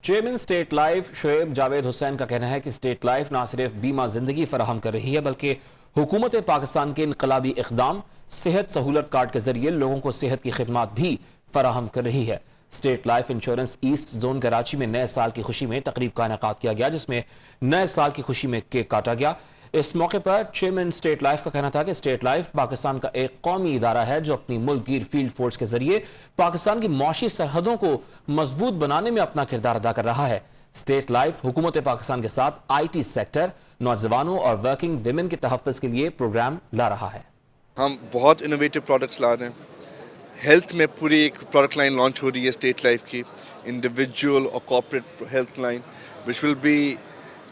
Chairman State Life Shoaib Javed Hussain کا کہنا ہے کہ اسٹیٹ لائف نہ صرف بیمہ زندگی فراہم کر رہی ہے بلکہ حکومت پاکستان کے انقلابی اقدام صحت سہولت کارڈ کے ذریعے لوگوں کو صحت کی خدمات بھی فراہم کر رہی ہے۔ State life insurance east zone Karachi میں نئے سال کی خوشی میں تقریب کا انعقاد کیا گیا، جس میں نئے سال کی خوشی میں کیک کاٹا گیا۔ اس موقع پر چیئرمین اسٹیٹ لائف کا کہنا تھا کہ اسٹیٹ لائف پاکستان کا ایک قومی ادارہ ہے جو اپنی ملک گیر فیلڈ فورس کے ذریعے پاکستان کی معاشی سرحدوں کو مضبوط بنانے میں اپنا کردار ادا کر رہا ہے۔ اسٹیٹ لائف حکومت پاکستان کے ساتھ آئی ٹی سیکٹر، نوجوانوں اور ورکنگ ویمن کے تحفظ کے لیے پروگرام لا رہا ہے۔ ہم بہت انوویٹو پروڈکٹس لا رہے ہیں۔ ہیلتھ میں پوری ایک پروڈکٹ لائن لانچ ہو رہی ہے اسٹیٹ لائف کی، انڈیویجول اور corporate health line, which will be,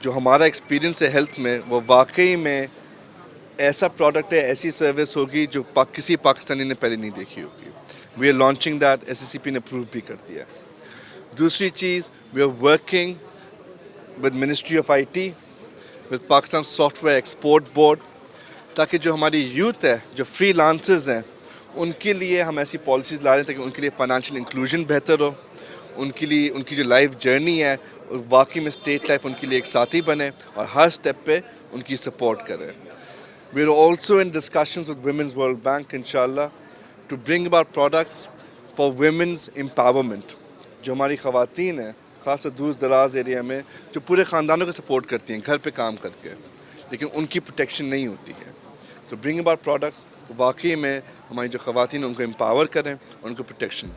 جو ہمارا ایکسپیرینس ہے ہیلتھ میں وہ واقعی میں ایسا پروڈکٹ ہے، ایسی سروس ہوگی جو کسی پاکستانی نے پہلے نہیں دیکھی ہوگی۔ We are launching that, S S C P نے اپروو بھی کر دیا۔ دوسری چیز، we are working with ministry of I T, with Pakistan software export board, تاکہ جو ہماری یوتھ ہے، جو فری لانسرز ہیں، ان کے لیے ہم ایسی پالیسیز لا رہے ہیں تاکہ ان کے لیے فائنینشیل انکلوژن بہتر ہو، ان کے لیے ان کی جو لائف جرنی ہے واقعی میں اسٹیٹ لائف ان کے لیے ایک ساتھی بنے اور ہر سٹیپ پہ ان کی سپورٹ کرے۔ We are also in discussions with women's world bank انشاءاللہ to bring about products for women's empowerment. جو ہماری خواتین ہیں، خاص طور دور دراز ایریا میں، جو پورے خاندانوں کو سپورٹ کرتی ہیں گھر پہ کام کر کے، لیکن ان کی پروٹیکشن نہیں ہوتی ہے، تو برنگ اباؤٹ پروڈکٹس واقعی میں ہماری جو خواتین ہیں ان کو امپاور کریں اور ان کو پروٹیکشن دیں۔